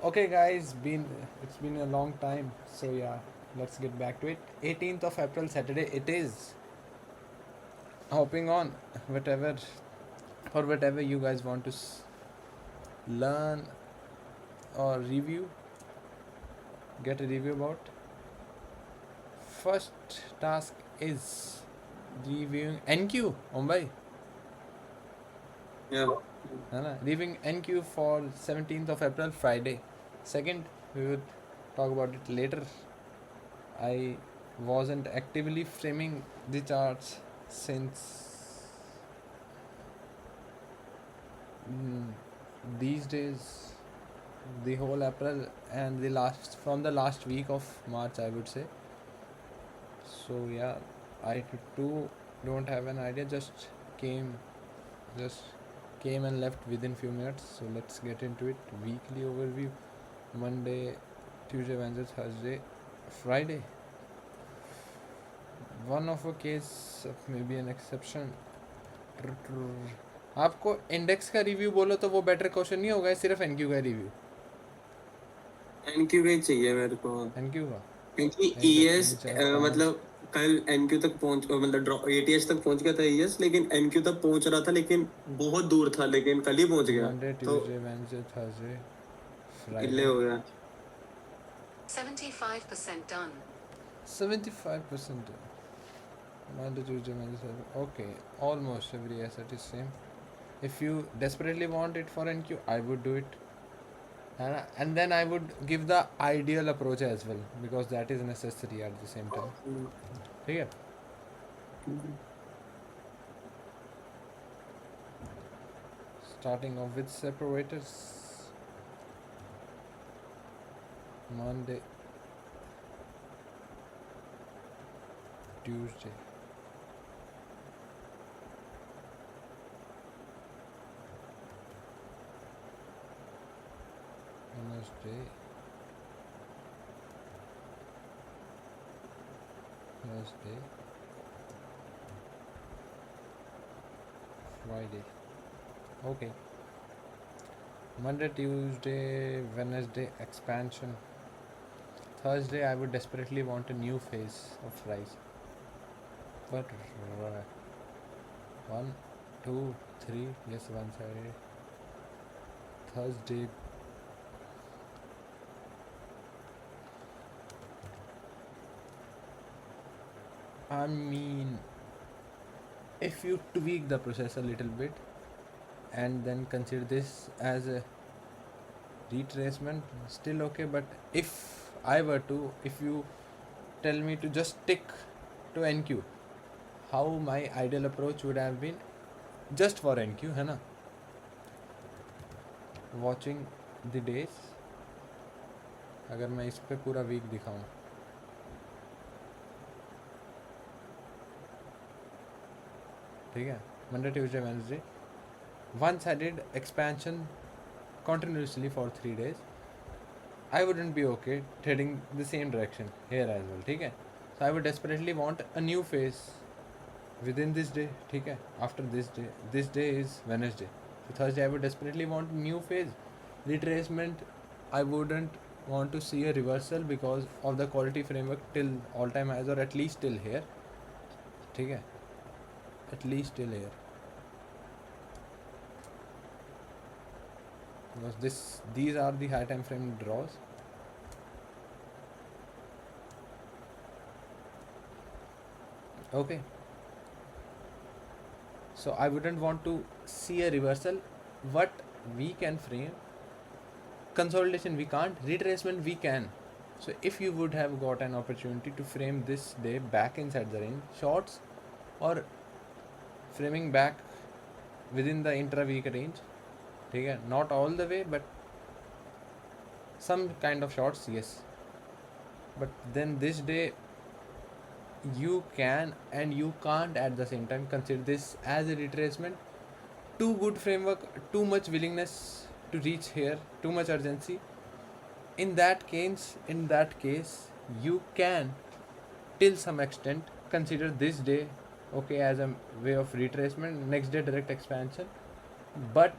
Okay, guys, it's been a long time, so yeah, let's get back to it. 18th of April, Saturday. It is hopping on whatever for whatever you guys want to learn or review, get a review about. First task is reviewing NQ. Mumbai, Yeah. है ना? Reviewing NQ for 17th of April, Friday. Second, we would talk about it later. I wasn't actively framing the charts since mm, these days, the whole April and the last from the last week of March, I would say. So yeah, I too don't have an idea. Came, just came and left within few minutes. So let's get into it. Weekly overview: Monday, Tuesday, Wednesday, Thursday, Friday. One of a case, maybe an exception. आपको index का review बोलो तो वो better question नहीं होगा, सिर्फ NQ का review. NQ का ही चाहिए मेरे को, एनक्यू का क्योंकि एक ईएस तीन चार पाँच। मतलब कल एनक्यू तक पहुंच मतलब एटीएस तक पहुंच गया था ईएस, लेकिन एनक्यू तक पहुंच रहा था, लेकिन बहुत दूर था, लेकिन कल ही पहुंच गया मंडे, तो ट्यूसडे, वेडनेसडे, थर्सडे, इले फ्राइडे। हो गया। 75% done. 75%. Monday, Tuesday, Wednesday, Thursday. Okay, almost every asset is same. If you desperately want it for NQ, I would do it. And then I would give the ideal approach as well, because that is necessary at the same time. ठीक है? Starting off with separators. Monday, Tuesday, Wednesday, Thursday, Friday. Okay. Monday, Tuesday, Wednesday, expansion. Thursday, I would desperately want a new phase of rise. But 1, 2, 3, yes, one side. Thursday, I mean, if you tweak the process a little bit and then consider this as a retracement, still okay. But if you tell me to just stick to NQ, how my ideal approach would have been just for NQ, है ना? Watching the days, अगर मैं इस पे पूरा week दिखाऊं, ठीक है? Monday, Tuesday, Wednesday, one-sided expansion continuously for 3 days. I wouldn't be okay heading the same direction here as well, ठीक है? So I would desperately want a new phase within this day, ठीक है? After this day is Wednesday. So Thursday I would desperately want new phase. Retracement, I wouldn't want to see a reversal because of the quality framework till all time highs, or at least till here, ठीक है? At least till here. Because these are the high time frame draws. Okay. So I wouldn't want to see a reversal. What we can frame, consolidation we can't, retracement we can. So if you would have got an opportunity to frame this day back inside the range, shorts or framing back within the intra-week range, ठीक है? Not all the way, but some kind of shorts, yes. But then this day you can and you can't at the same time consider this as a retracement. Too good framework, too much willingness to reach here, too much urgency. In that case, you can till some extent consider this day, okay, as a way of retracement, next day direct expansion. But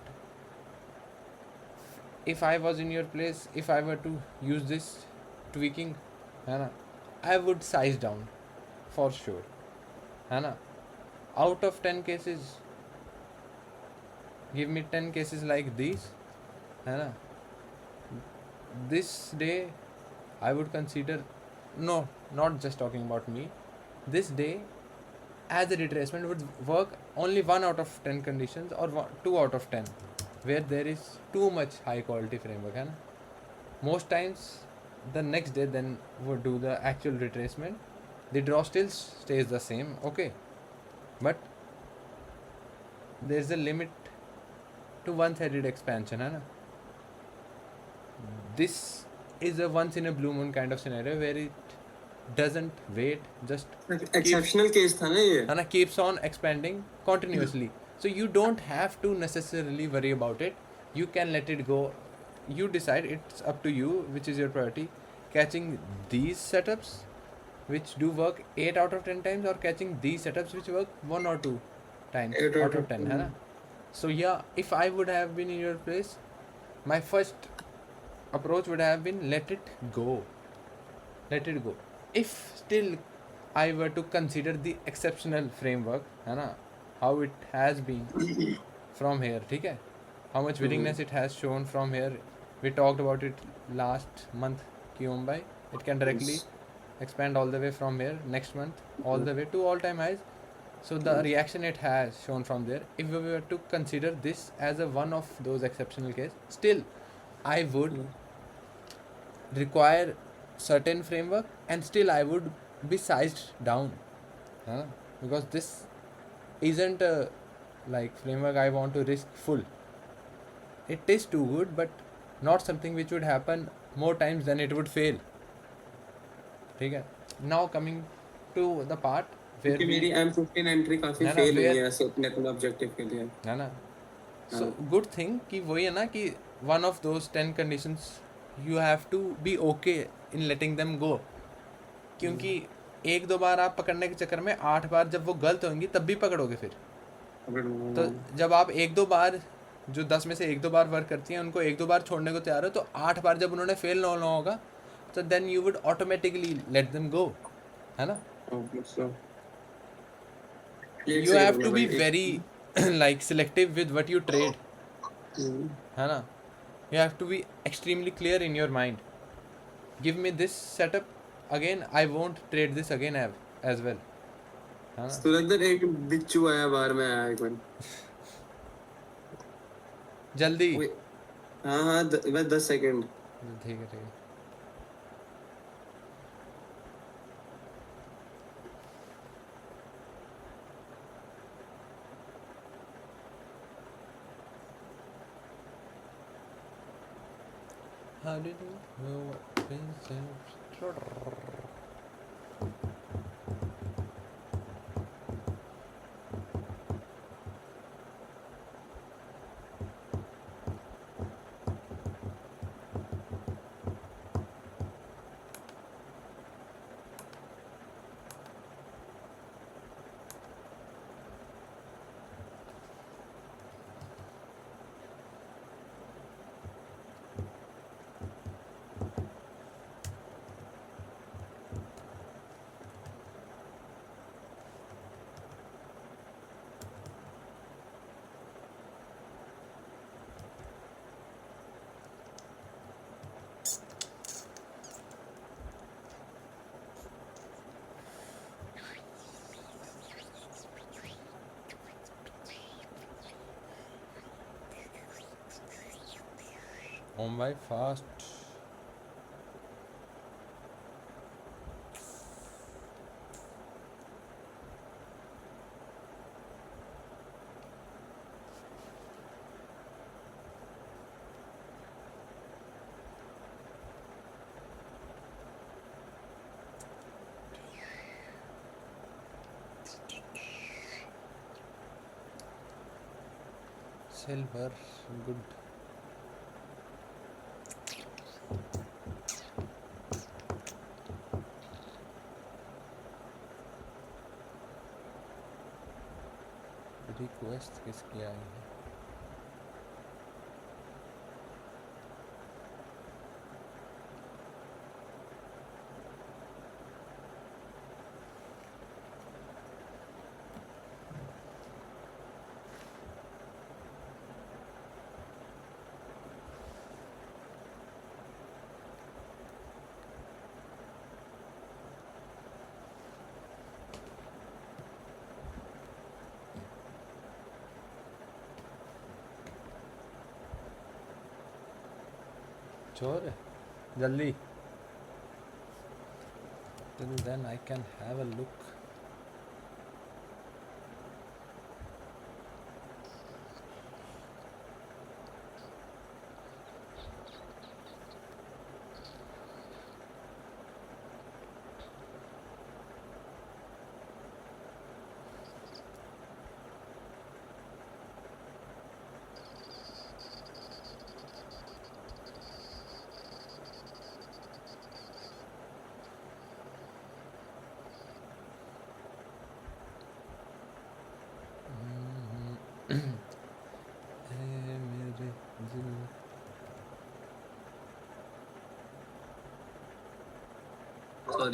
if I was in your place, if I were to use this tweaking, है ना, I would size down for sure, है ना. Out of 10 cases, give me 10 cases like these, है ना. This day I would consider, no, not just talking about me, this day as a retracement would work only 1 out of 10 conditions, or 2 out of 10 where there is too much high quality framework, है ना. Most times the next day then would do the actual retracement, the draw still stays the same, okay, but there is a limit to one-sided expansion, है ना. This is a once in a blue moon kind of scenario where it doesn't wait, just keeps, exceptional case था ना ये. है ना, keeps on expanding continuously. So you don't have to necessarily worry about it. You can let it go. You decide, it's up to you which is your priority, catching these setups which do work 8 out of 10 times, or catching these setups which work 1 or 2 times 8 out of 10, है ना. So yeah, if I would have been in your place, my first approach would have been let it go. If still I were to consider the exceptional framework, है ना, how it has been from here, ठीक है, how much willingness it has shown from here. We talked about it last month की Mumbai. It can directly expand all the way from here next month all the way to all time highs. So the reaction it has shown from there, if we were to consider this as a one of those exceptional cases, still I would require certain framework, and still I would be sized down, because this isn't a like framework I want to risk full. It is too good, but not something which would happen more times than it would fail. ठीक है. Now coming to the part where क्योंकि मेरी M15 entry काफी ना, fail हुई where- है ऐसे अपने अपने ऑब्जेक्टिव के लिए. है ना. So good thing कि वही है ना कि one of those 10 conditions you have to be okay in letting them go. क्योंकि एक दो बार आप पकड़ने के चक्कर में 8 बार जब वो गलत होंगी तब भी पकड़ोगे फिर. तो जब आप एक दो बार, जो 10 में से एक दो बार वर्क करती हैं, उनको एक दो बार छोड़ने को तैयार हो, तो 8 बार जब उन्होंने फेल ना होना होगा, तो then you would automatically let them go, है ना. You have to be very like selective with what you trade, है ना. You have to be extremely clear in your mind. Give me this setup again, I won't trade this again as well, है ना. तो लगता है एक बिच्छू आया बाहर में आया एक बार. जल्दी. हाँ बस 10 सेकंड. ठीक है. How did you know what Vincent? On my fast. Silver, good. Request किसकी आई है? छोड़ जल्दी. Till then I can have a look. ए मेरे दिल.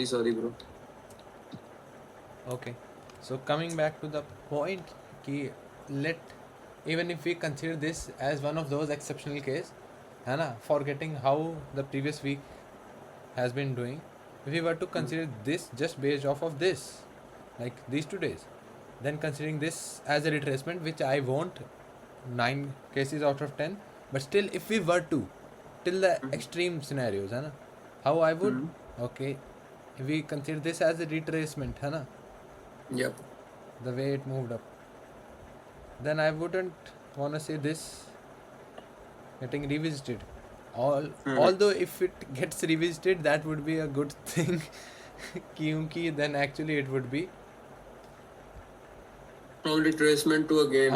Sorry bro. Okay, so coming back to the point, कि let, even if we consider this as one of those exceptional case, है ना, forgetting how the previous week has been doing, if we were to consider this just based off of this, like these 2 days, then considering this as a retracement, which I won't 9 cases out of 10, but still if we were to till the extreme scenarios, है ना, how I would, okay, if we consider this as a retracement, है ना, Yep. the way it moved up, then I wouldn't want to say this getting revisited. Although if it gets revisited, that would be a good thing. क्योंकि then actually it would be From retracement to again,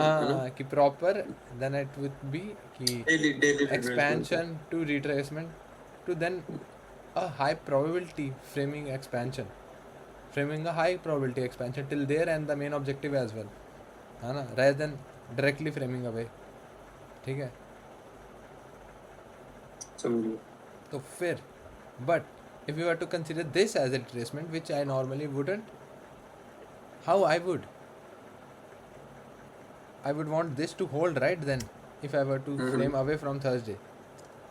कि proper, then it would be कि daily expansion to retracement to then a high probability framing expansion, framing a high probability expansion till there and the main objective as well, है ना, rather than directly framing away. ठीक है, समझिए. तो फिर but if you were to consider this as a retracement, which I normally wouldn't, how I would want this to hold, right? Then if I were to frame away from Thursday,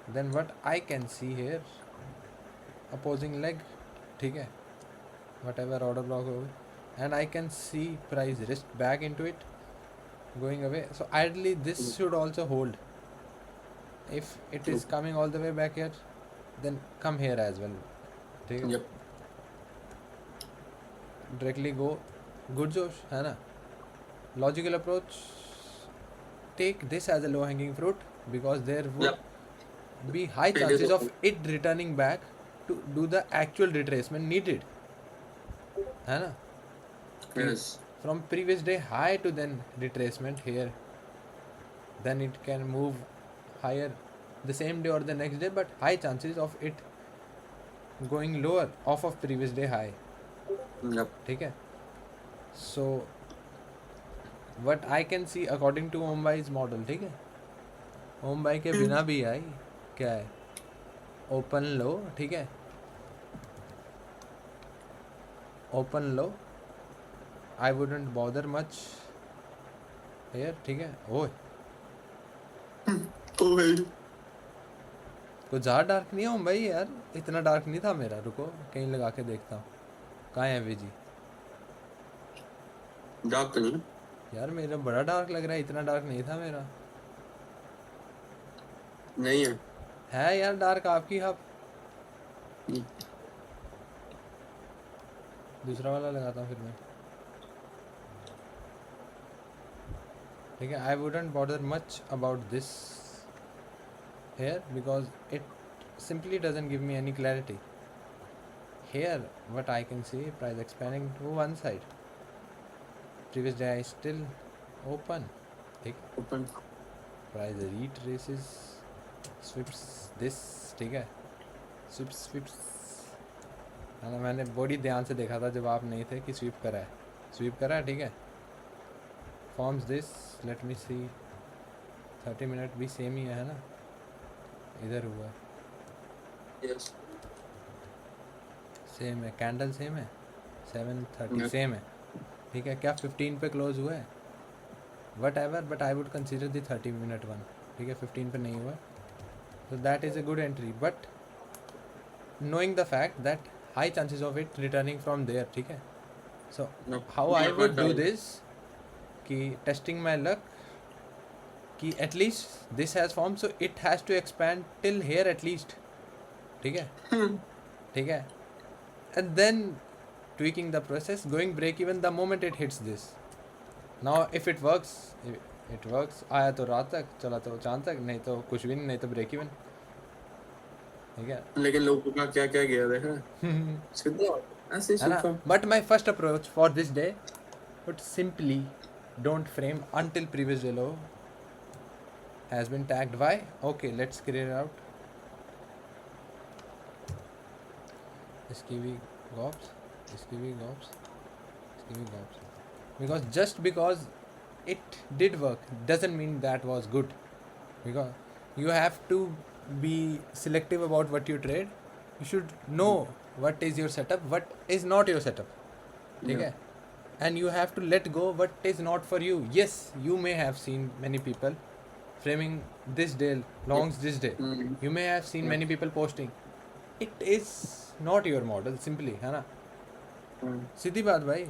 then what I can see here, opposing leg, ठीक है, whatever order block over, and I can see price wrist back into it, going away. So ideally this should also hold. If it is coming all the way back here, then come here as well. ठीक है, Yep. directly go good जोश, है ना. Logical approach, take this as a low hanging fruit, because there would Yep. be high It is chances of okay. it returning back to do the actual retracement needed, है ना, Yes. from previous day high to then retracement here, then it can move higher the same day or the next day, but high chances of it going lower off of previous day high. Yep. ठीक है, so what I can see according to ओमबाई's model, ठीक है, ओमबाई के बिना भी आई क्या है, open लो, ठीक है, ओपन लो, I wouldn't bother much here, ठीक है. ओए ओ भाई. कुछ ज़्यादा डार्क नहीं है ओम भाई यार, इतना डार्क नहीं था मेरा, रुको कहीं लगा के देखता हूँ, कहाँ है विजी डार्क तो नहीं. यार, मेरा बड़ा डार्क लग रहा है, इतना डार्क नहीं था मेरा. नहीं है यार डार्क आपकी हब, दूसरा वाला लगाता हूँ फिर मैं, ठीक है. आई wouldn't bother much about this here because it simply doesn't give me any clarity. Here what I can see, price expanding to one side, previous day I still open, ठीक, open. price retraces, sweeps this, ठीक है, sweeps, है ना. मैंने body ध्यान से देखा था जब आप नहीं थे कि स्वीप करा है, ठीक है. Forms this, let me see, 30 minute भी सेम ही है ना, इधर हुआ यस. सेम है, कैंडल सेम है, 7:30 Yeah. सेम है, ठीक है. क्या 15 पे क्लोज हुआ है, what ever, but I would consider the 30 minute one, ठीक है. 15 पे नहीं हुआ, so that is a good entry, but knowing the fact that high chances of it returning from there, ठीक है. So No. how I Yeah, would but do this, कि testing my luck, कि at least this has formed, so it has to expand till here at least, ठीक है, ठीक है, and then tweaking the process, going break even the moment it hits this. Now if it works, it works. आया तो रात तक, चला तो चांद तक, नहीं तो कुछ भी नहीं तो ब्रेक इवन, ठीक है. लेकिन लोगों का क्या क्या गया देखा सीधा ऐसे है ना. सीखा. But my first approach for this day would simply don't frame until previous day low has been tagged. Why? Okay, let's clear it out. इसकी भी गॉप्स, इसकी भी गॉप्स, इसकी भी गॉप्स. Because just because it did work doesn't mean that was good. Because you have to be selective about what you trade. You should know what is your setup, what is not your setup. ठीक है. And you have to let go what is not for you. Yes, you may have seen many people framing this day, longs this day. You may have seen many people posting. It is not your model, simply, है ना. सीधी बात भाई.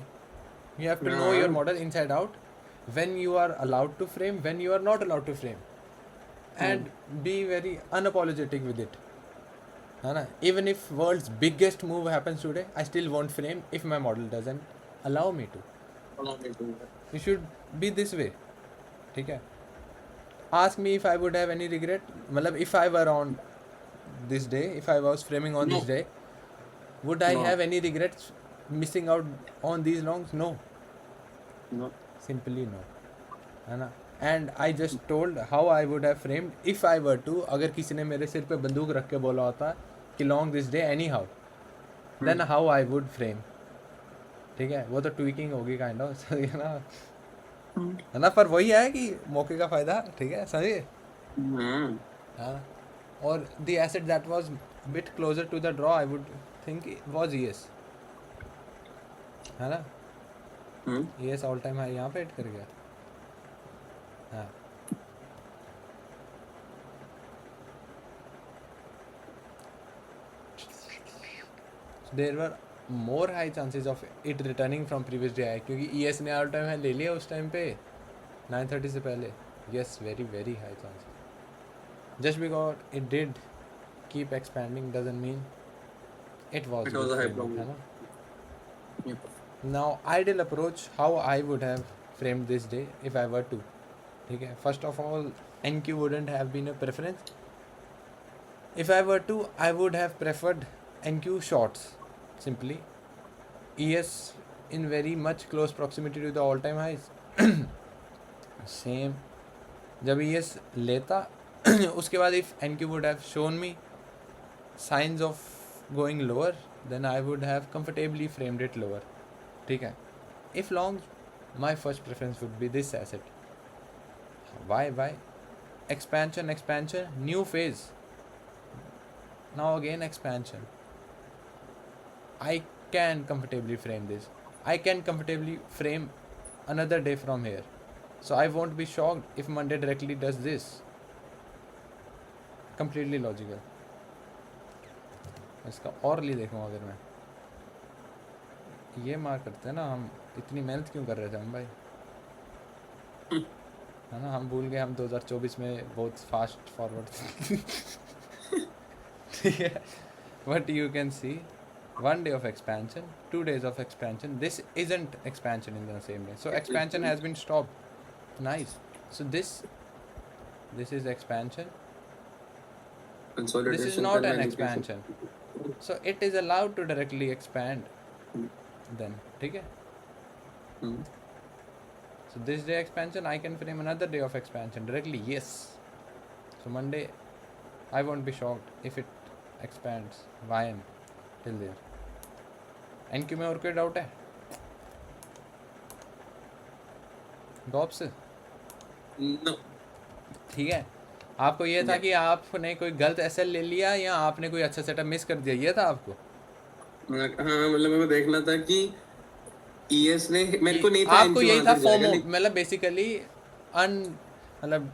You have to know your model inside out. When you are allowed to frame, when you are not allowed to frame, and be very unapologetic with it. है ना. Even if world's biggest move happens today, I still won't frame if my model doesn't allow me to. You should be this way. ठीक है. Ask me if I would have any regret. मतलब if I were on this day, if I was framing on this day, would I have any regrets missing out on these longs? No. Simply no. है ना. And I just told how I would have framed if I were to. अगर किसी ने मेरे सिर पे बंदूक रख के बोला होता कि long this day anyhow, then how I would frame. ठीक है. वो तो ट्वीकिंग होगी काइंड ऑफ, है ना. है ना. पर वही है कि मौके का फायदा. ठीक है, समझिए. हाँ. और the asset that was bit closer to the draw, I would think it was ES. है ना. ES all time high यहाँ पे हिट कर गया. हाँ. There were more high chances of it returning from previous day high, क्योंकि ES ने all time high ले लिया उस टाइम पे 9:30 से पहले. Yes, very very high chances. Just because it did keep expanding doesn't mean it was It was a high framing, problem. है ना. Now ideal approach, how I would have framed this day if I were to. ठीक है. First of all, NQ wouldn't have been a preference. If I were to, I would have preferred NQ shorts. Simply, ES in very much close proximity to the all-time highs. Same. जब ES लेता उसके बाद if NQ would have shown me signs of going lower, then I would have comfortably framed it lower. ठीक है. If long, my first preference would be this asset. Why? Expansion, new phase. Now again expansion. I can comfortably frame this. I can comfortably frame another day from here. So I won't be shocked if Monday directly does this. Completely logical. इसका और ली देखूँ अगर मैं ये मार करते हैं ना. हम इतनी मेहनत क्यों कर रहे थे हम भाई, है ना. हम भूल गए हम 2024 में बहुत फास्ट फॉरवर्ड. ठीक है. But you can see 1 day of expansion, 2 days of expansion. This isn't expansion in the same day. So expansion has been stopped. Nice. So this is expansion. This is not an expansion. So it is allowed to directly expand. Then, ठीक है. So this day expansion, I can frame another day of expansion directly. Yes. So Monday, I won't be shocked if it expands. YM till there. NQ में और कोई doubt है? गॉप्स? No. ठीक है. आपको ये था कि आपने कोई गलत एसएल ले लिया या आपने कोई अच्छा सेटअप मिस कर दिया, ये था आपको? हाँ, मतलब मेरे को देखना था कि ES ने मेरे को नहीं था आपको NQ यही था वहाँ तक जाएगा, फोमो. मतलब बेसिकली मतलब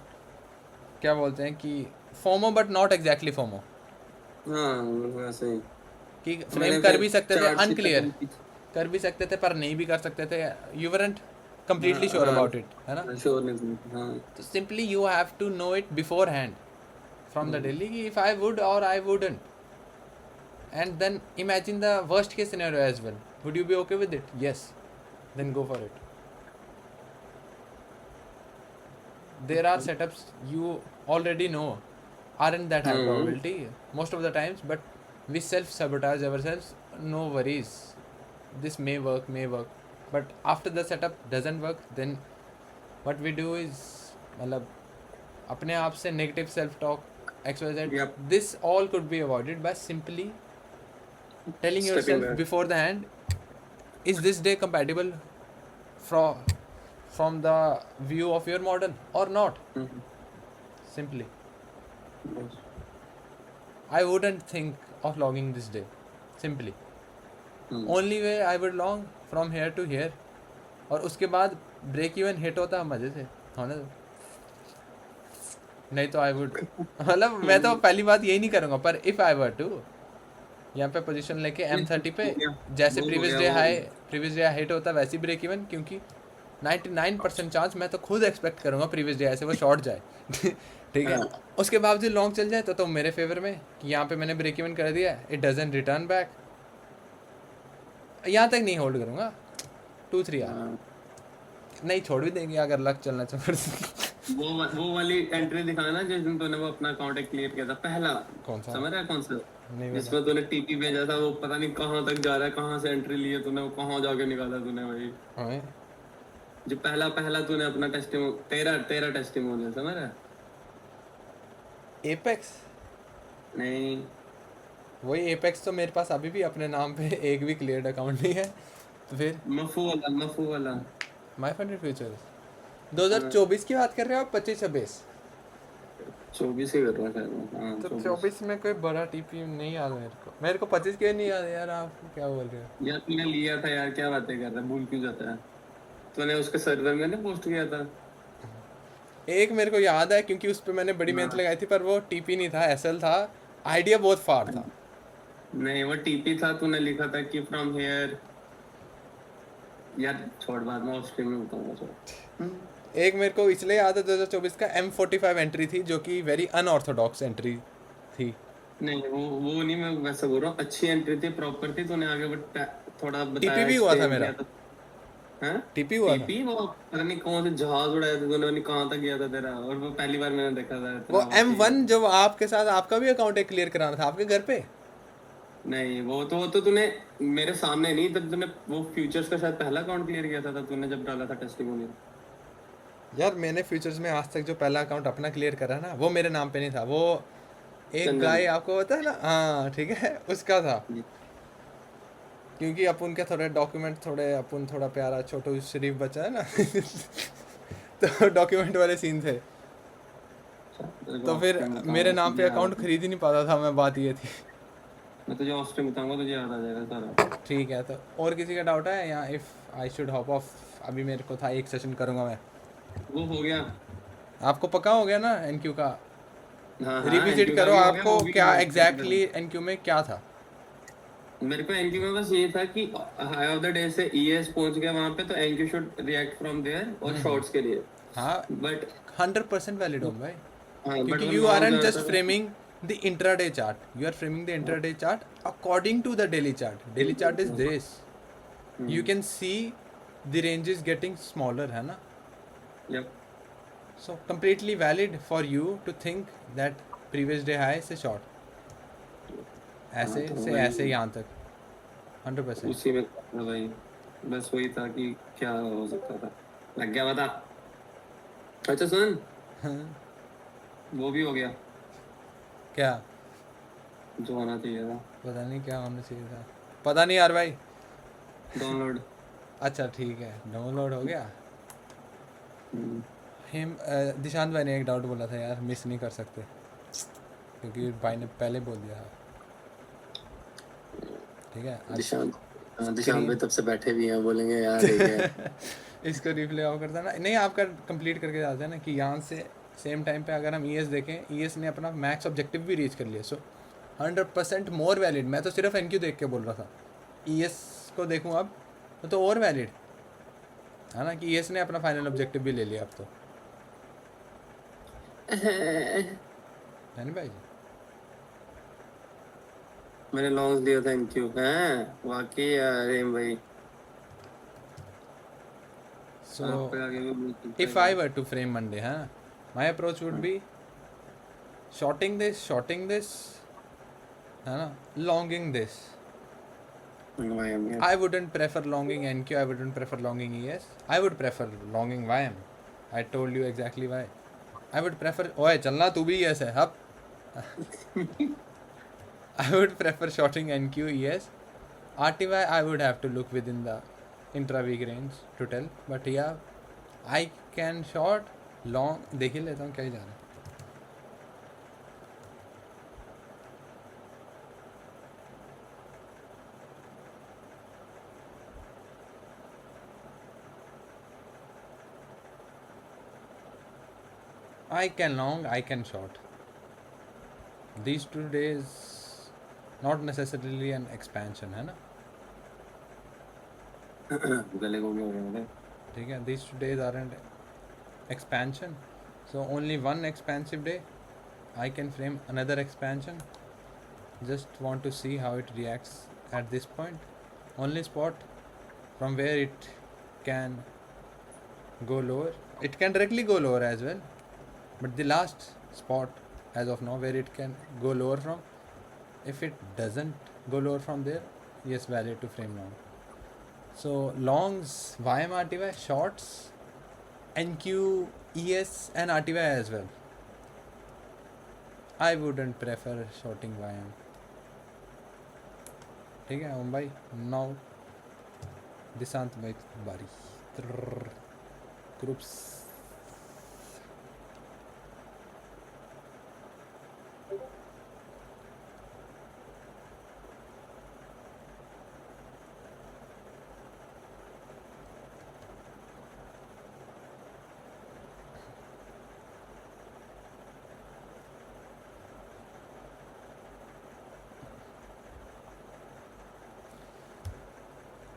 क्या बोलते हैं कि FOMO but not exactly FOMO. हाँ वैसे ही कि फ्रेम मैंने कर फिर भी सकते थे, चार्ट से अनक्लियर खत्म कर भी सकते थे पर नहीं भी कर सकते थे. You weren't completely sure about it, है ना. श्योर नहीं था. हाँ तो simply you have to know it beforehand from the Delhi कि if I would or I wouldn't. and then imagine the worst case scenario as well. Would you be okay with it? Yes. Then go for it. There are setups you already know aren't that high probability most of the times, but we self-sabotage ourselves. No worries. This may work, may work. But after the setup doesn't work, then what we do is मतलब अपने आप से negative self-talk, XYZ. Yep. This all could be avoided by simply telling Stepping yourself back. before the hand, is this day compatible from the view of your model or not? Mhm. Simply. Yes. I wouldn't think of logging this day. Simply. Only way I would log from here to here. और उसके बाद break even hit होता मजे से होने दो. नहीं तो आई वुड मतलब मैं तो पहली बात यही नहीं करूँगा, पर इफ़ आई वर टू यहाँ पे पोजीशन लेके M30 पे जैसे प्रीवियस डे हिट होता वैसे ही ब्रेक इवन, क्योंकि 99% चांस मैं तो खुद एक्सपेक्ट करूँगा प्रीवियस डे ऐसे वो शॉर्ट जाए. ठीक है. उसके बावजूद लॉन्ग चल जाए तो मेरे फेवर में कि यहाँ पे मैंने ब्रेक इवन कर दिया, इट डजंट रिटर्न बैक. यहाँ तक नहीं होल्ड करूँगा 2-3 यार, नहीं छोड़ भी देंगे अगर लक चलना चाहिए. वो वाली एंट्री दिखाना जिस दिन तूने वो अपना अकाउंट क्लियर किया था पहला. कौन सा? समझ रहा है कौन सा? नहीं जिसमें तूने टीपी भेजा था, वो पता नहीं कहाँ तक जा रहा है, कहाँ से एंट्री ली है तूने, वो कहाँ जाके निकाला तूने भाई. हाँ जो पहला तूने अपना तेरा टेस्टिमोनियल समझ रहा है? एपेक्स नहीं, वही एपेक्स तो मेरे पास अभी भी अपने नाम पे एक भी क्लियर्ड अकाउंट नहीं है. तो फिर मफू वाला माय फंडेड फ्यूचर्स 2024 की बात कर रहे हो आप? 25-26 24 ही कर रहा था. हाँ, तो 24 में कोई बड़ा टीपी नहीं याद मेरे को 25 के नहीं याद यार. आप क्या बोल रहे हो यार? तूने लिया था यार, क्या बातें कर रहा है, भूल क्यों जाता है? तूने उसके सर्वर में ना पोस्ट किया था. एक मेरे को याद है क्योंकि उस पर मैंने बड़ी मेहनत लगाई थी, पर वो टीपी नहीं था, एसएल था. आइडिया बहुत फार था. नहीं, वो टीपी था. तूने लिखा था कि फ्रॉम हियर. यार छोड़, बाद में स्ट्रीम में बताऊंगा. एक मेरे को इसलिए याद है 2024 का M45 एंट्री थी जो कि वेरी अनऑर्थोडॉक्स एंट्री थी. नहीं, वो नहीं, मैं वैसा बोल रहा हूँ. अच्छी एंट्री थी, प्रॉपर थी. तूने आगे थोड़ा बताया. टीपी भी हुआ था मेरा. हाँ, टीपी हुआ था. टीपी वो पता नहीं कौन से जहाज उड़ाया था तूने, नहीं कहाँ तक गया था तेरा. और वो पहली बार मैंने देखा था. वो M1 जो आपके साथ आपका भी अकाउंट एक क्लियर कराना था आपके घर पे. नहीं, वो तो तूने मेरे सामने नहीं, तब तूने वो फ्यूचर्स का शायद पहला अकाउंट क्लियर किया था तब तूने जब डाला था टेस्टिमोनियल. यार मैंने फ्यूचर्स में आज तक जो पहला अकाउंट अपना क्लियर करा ना, वो मेरे नाम पे नहीं था. वो एक चंदन. गाय आपको पता है ना, हाँ ठीक है, उसका था. क्योंकि अपन के थोड़े डॉक्यूमेंट अपन थोड़ा प्यारा छोटू शरीफ बच्चा है ना तो डॉक्यूमेंट वाले सीन थे. तो फिर मेरे नाम पे अकाउंट खरीद ही नहीं पाता था मैं. बात ये थी. मैं तुझे ऑस्ट्रीम बताऊंगा, तुझे याद आ जाएगा सारा. ठीक है. तो और किसी का डाउट है या if I should hop off? अभी मेरे को था एक सेशन करूँगा मैं. वो हो गया. आपको पक्का हो गया ना एनक्यू का? हाँ, रिविजिट NQ का करो भी हो गया, आपको वो भी क्या हो एग्जैक्टली एनक्यू में क्या था. मेरे को एनक्यू में बस ये था कि हाई ऑफ द डे से ईएस पहुंच गया वहां पे, तो NQ should react from there और शॉर्ट्स के लिए. हाँ बट 100% वैलिड हो भाई. हाँ, क्योंकि you aren't just framing the intraday chart, you are framing the intraday chart according to the daily chart. Daily chart is this. You can see the range is getting smaller, है ना? Yep. So completely valid for you to think that previous day high से short. ऐसे से ऐसे यहाँ तक 100%. उसी में था भाई. बस वही था कि क्या हो सकता था. लग गया बता. अच्छा सुन, वो भी हो गया क्या जो होना चाहिए था. पता नहीं क्या होना चाहिए था. पता नहीं यार भाई. डाउनलोड. अच्छा ठीक है, डाउनलोड हो गया. दिशांत भाई ने एक डाउट बोला था यार, मिस नहीं कर सकते क्योंकि भाई ने पहले बोल दिया. ठीक है. दिशांत भाई तब से बैठे भी हैं, बोलेंगे यार इसको रिप्ले ऑफ करता ना. नहीं, आपका कंप्लीट करके जाते हैं ना कि यहाँ से सेम टाइम पे अगर हम ईएस देखें, ईएस ने अपना मैक्स ऑब्जेक्टिव भी रीच कर लिया. सो 100% मोर वैलिड. मैं तो सिर्फ एनक्यू देख के बोल रहा था. ईएस को देखूँ अब तो और वैलिड है ना कि ईएस ने अपना फाइनल ऑब्जेक्टिव भी ले लिया अब तो. है ना भाई? मैंने लॉन्ग दिया, थैंक यू। हैं वाकई यार रेम भाई, So आपके आगे भी बोल सकता है if I क्या? were to frame Monday, my approach would be shorting this, है ना, longing this. भाई हम I wouldn't prefer longing NQ. I wouldn't prefer longing ES. I would prefer longing YM. I told you exactly why. I would prefer. ओए चलना तू भी ES है हप. I would prefer shorting NQ ES. RTY I would have to look within the intra-week range to tell. But yeah, I can short long. देख ही लेता हूँ क्या ही जा रहा है. I can long, I can short. These 2 days, not necessarily an expansion, है ना? गले को भी हो रहा है। ठीक है, these 2 days aren't expansion. So only one expansive day. I can frame another expansion. Just want to see how it reacts at this point. Only spot from where it can go lower. It can directly go lower as well. But the last spot as of now where it can go lower from, if it doesn't go lower from there, yes, valid to frame long. So longs YM RTY, shorts NQ ES and RTY as well. I wouldn't prefer shorting YM. ठीक है ओम भाई. Now Dishant भाई बारी. Groups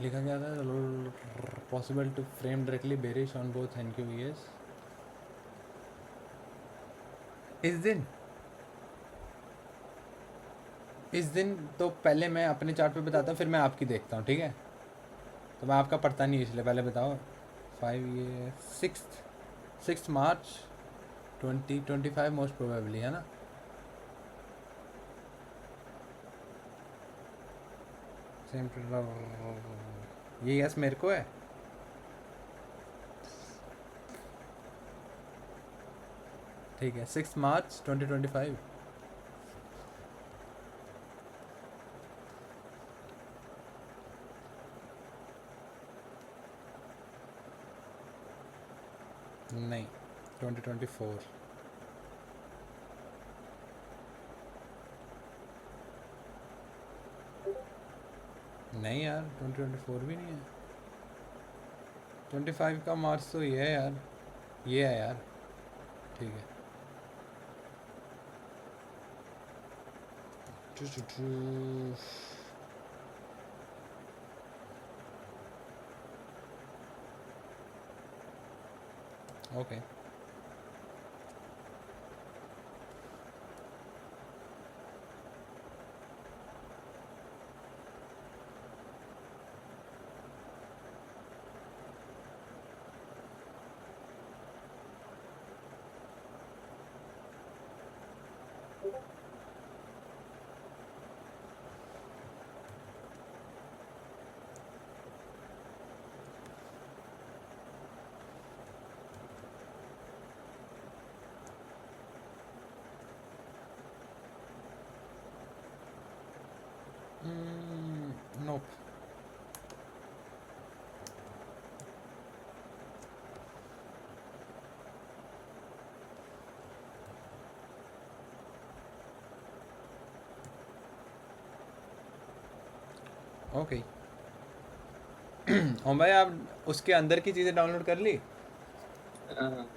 लिखा गया था possible to frame directly bearish on both NQ ES. इस दिन तो पहले मैं अपने चार्ट पे बताता हूँ, फिर मैं आपकी देखता हूँ. ठीक है, तो मैं आपका पढ़ता नहीं इसलिए पहले बताओ. 5 ये 6 मार्च 2025 मोस्ट प्रोबेबली, है ना? सेम ये यस मेरे को है. ठीक है, 6 मार्च 2025. नहीं, 2024. नहीं यार, 2024 भी नहीं है. 25 का मार्च तो ये है यार, ये है यार. ठीक है. ओके. Nope. ओके. ओम भाई आप उसके अंदर की चीज़ें डाउनलोड कर ली? हाँ,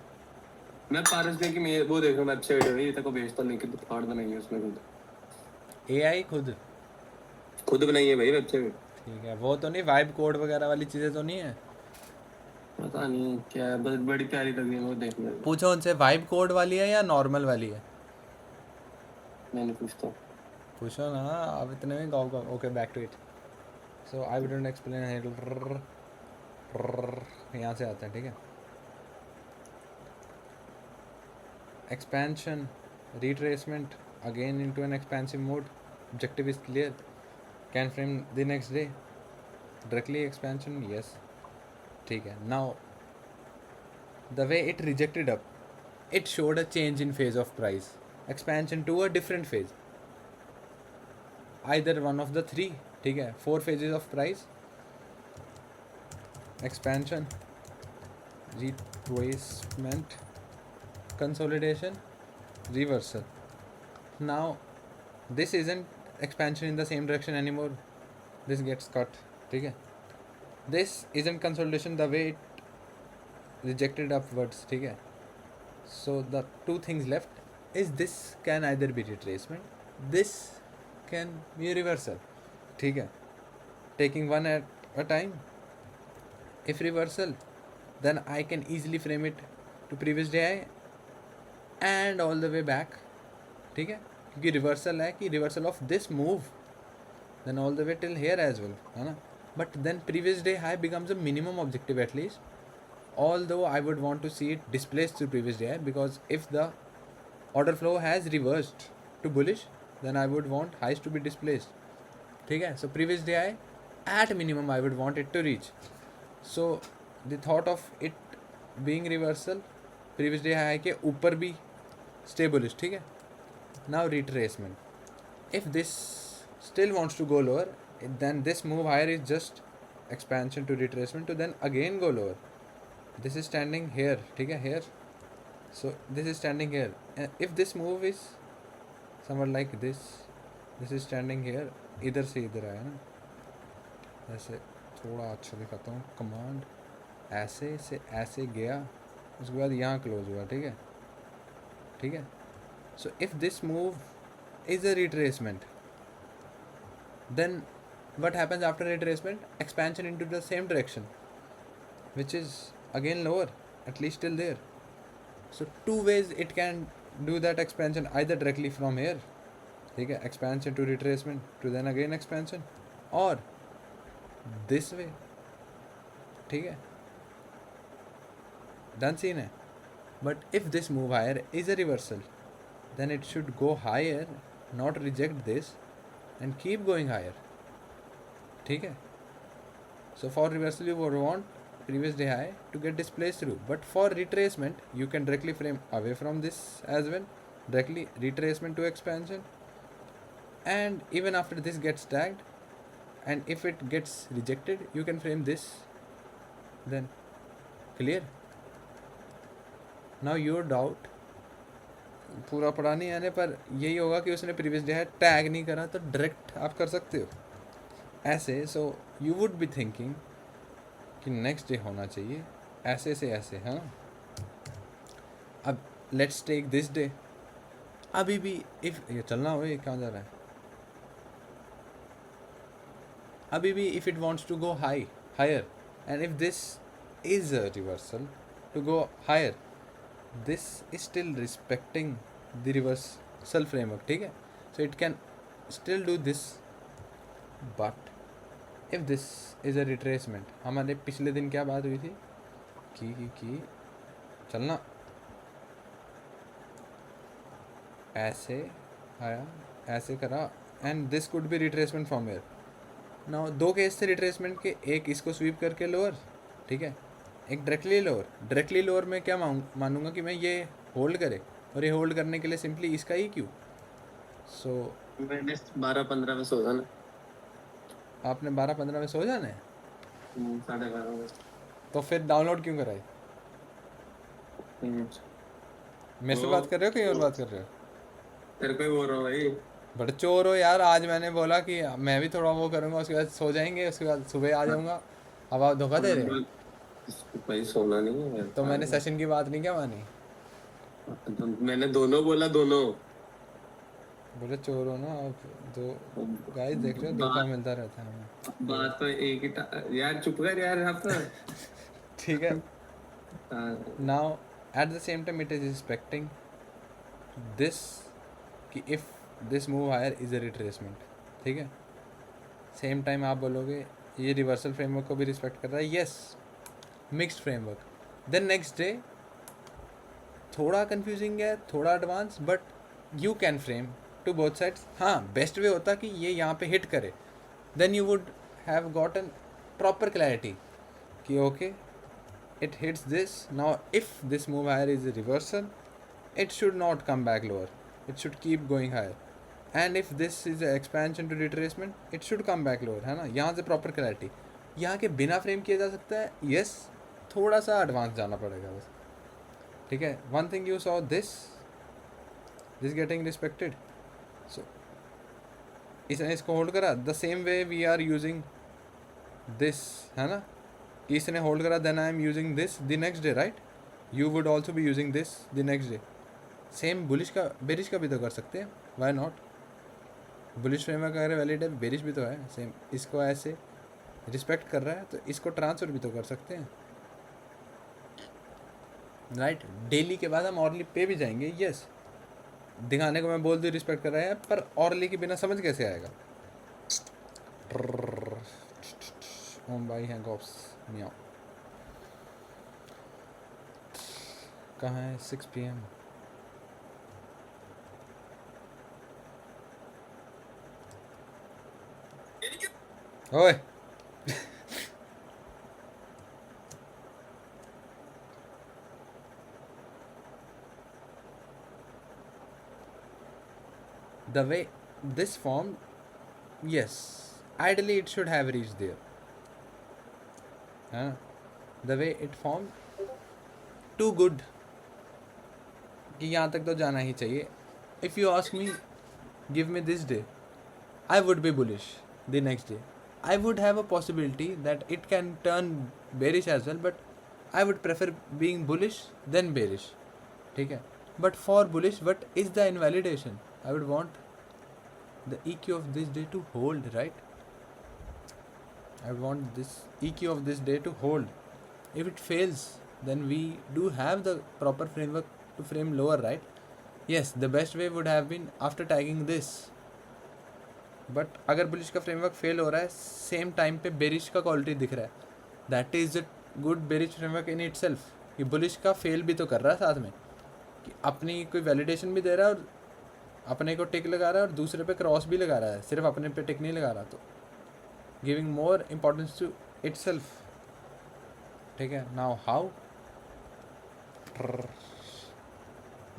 मैं पारस भाई की वो देख रहा हूँ वेबसाइट है, ये तक को भेजता नहीं कि फाड़ बनाई है उसमें खुद. AI खुद बनाई है भाई वेबसाइट. ठीक है, वो तो नहीं वाइब कोड वगैरह वाली चीज़ें तो नहीं है? पता नहीं क्या है, बस बड़ी प्यारी लग रही है वो देखने में. पूछो उनसे वाइब कोड वाली है या नॉर्मल वाली है. मैंने पूछता हूँ. पूछो ना, अब इतने में गाओ गाओ। Okay, back to it. So I wouldn't explain यहाँ से आता है, ठीक है। Expansion, retracement, again into an expansive mode. Objective is clear. Can frame the next day. Directly expansion, yes. ठीक है. Now, the way it rejected up, it showed a change in phase of price. Expansion to a different phase. Either one of the three. ठीक है. 4 phases of price. Expansion, retracement, consolidation, reversal. Now, this isn't expansion in the same direction anymore. This gets cut. ठीक है. This isn't consolidation the way it rejected upwards. ठीक है. So the two things left is this can either be retracement, this can be reversal. ठीक है. Taking one at a time. If reversal, then I can easily frame it to previous day high and all the way back. ठीक है. क्योंकि reversal है कि reversal of this move then all the way till here as well, है ना. But then previous day high becomes a minimum objective at least, although I would want to see it displaced to previous day high, because if the order flow has reversed to bullish, then I would want highs to be displaced. ठीक है. So previous day high at minimum I would want it to reach. So the thought of it being reversal previous day high के ऊपर भी stay bullish. ठीक है. Now retracement. If this still wants to go lower, then this move higher is just expansion to retracement to then again go lower. This is standing here, ठीक है, here. So this is standing here. And if this move is somewhat like this is standing here, इधर से इधर आया ना, ऐसे थोड़ा अच्छा दिखाता हूँ. कमांड ऐसे से ऐसे गया, उसके बाद यहाँ क्लोज हुआ. ठीक है. ठीक है. So if this move is a retracement, then what happens after retracement? Expansion into the same direction, which is again lower, at least till there. So two ways it can do that expansion, either directly from here, ठीक है, expansion to retracement to then again expansion, or this way. ठीक है. Done scene है. But if this move higher is a reversal, then it should go higher, not reject this and keep going higher. ठीक है. So for reversal you would want previous day high to get displaced through, but for retracement you can directly frame away from this as well, directly retracement to expansion, and even after this gets tagged, and if it gets rejected you can frame this. Then clear. Now your doubt पूरा पढ़ा नहीं आने पर यही होगा कि उसने previous day है टैग नहीं करा, तो डायरेक्ट आप कर सकते हो ऐसे. So you would be thinking कि नेक्स्ट डे होना चाहिए ऐसे से ऐसे, है ना. अब लेट्स टेक दिस डे. अभी भी इफ ये चलना हो, ये कहाँ जा रहा है. अभी भी if it wants to go high higher, and if this is a reversal to go higher, this is still respecting the reversal framework. ठीक है. So it can still do this, but if this is a retracement, हमारे पिछले दिन क्या बात हुई थी कि चलना ऐसे आया, ऐसे करा, and this could be retracement from here. Now दो केस थे रिट्रेसमेंट के, एक इसको स्वीप करके लोअर, ठीक है, एक डायरेक्टली लोअर में क्या मानूंगा कि मैं ये होल्ड करे, और ये होल्ड करने के लिए सिंपली इसका ही क्यों. सो मैंने 12-15 में सो जाना. आपने 12-15 में सो जाना है, 12:30 में. तो फिर डाउनलोड क्यों कराई. मेरे से बात कर रहे हो कि और बात कर रहे हो. तेरे को ही बोल रहा हूँ भाई. बड़े चोर हो यार. आज मैंने बोला कि मैं भी थोड़ा वो करूँगा, उसके बाद सो जाएंगे, उसके बाद सुबह आ जाऊँगा. अब आप धोखा दे रहे हो. भाई सोना नहीं है. तो मैंने सेशन की बात नहीं क्या मानी. तो मैंने दोनों बोला, दोनों बोले चोर हो ना आप. तो गाइस देख रहे हो, धोखा मिलता रहता है हमें. बात तो एक ही. यार चुप कर यार आप. ठीक है. Now at the same time it is respecting this कि if this move higher is a retracement, ठीक है। सेम टाइम आप बोलोगे ये रिवर्सल फ्रेमवर्क को भी रिस्पेक्ट कर रहा है, yes, mixed framework. Then next day थोड़ा कंफ्यूजिंग है, थोड़ा advance, but you can frame to both sides. हाँ, बेस्ट वे होता कि ये यहाँ पे हिट करे, then you would have gotten proper clarity कि okay it hits this. Now if this move higher is a reversal, it should not come back lower, it should keep going higher. And if this is an expansion to retracement, it should come back lower, है ना। यहाँ से proper clarity, यहाँ के बिना frame किया जा सकता है, यस, थोड़ा सा एडवांस जाना पड़ेगा बस, ठीक है। One thing you saw this getting respected, so इसने इसको होल्ड करा, the same way we are using this, है ना। इसने होल्ड करा, then I am using this the next day, right. You would also be using this the next day. Same bullish का bearish का भी तो कर सकते हैं, वाई नॉट। बुलिश फ्रेमवर्क अगर वैलिड है, बेरिश भी तो है सेम। इसको ऐसे रिस्पेक्ट कर रहा है तो इसको ट्रांसफर भी तो कर सकते हैं, राइट। डेली के बाद हम ऑर्ली पे भी जाएंगे, यस। दिखाने को मैं बोल दूँ रिस्पेक्ट कर रहा है, पर ऑर्ली के बिना समझ कैसे आएगा। ओम भाई हैं गॉप्स मियाँ, कहाँ है 6 PM। ओए the way this formed, yes, ideally it should have reached there, हाँ। the way it formed too good कि यहाँ तक तो जाना ही चाहिए। if you ask me, give me this day, I would be bullish the next day. I would have a possibility that it can turn bearish as well, but I would prefer being bullish than bearish, ठीक है। But for bullish, what is the invalidation? I would want the EQ of this day to hold, right? I want this EQ of this day to hold. If it fails, then we do have the proper framework to frame lower, right? Yes, the best way would have been after tagging this. But अगर bullish का framework fail हो रहा है, same time पे bearish का quality दिख रहा है, that is a good bearish framework in it self. ये बुलिश का फेल भी तो कर रहा है साथ में, कि अपनी कोई वैलिडेशन भी दे रहा है और अपने को टिक लगा रहा है और दूसरे पे क्रॉस भी लगा रहा है, सिर्फ अपने पे टिक नहीं लगा रहा। तो giving more importance to itself, ठीक है। Now how,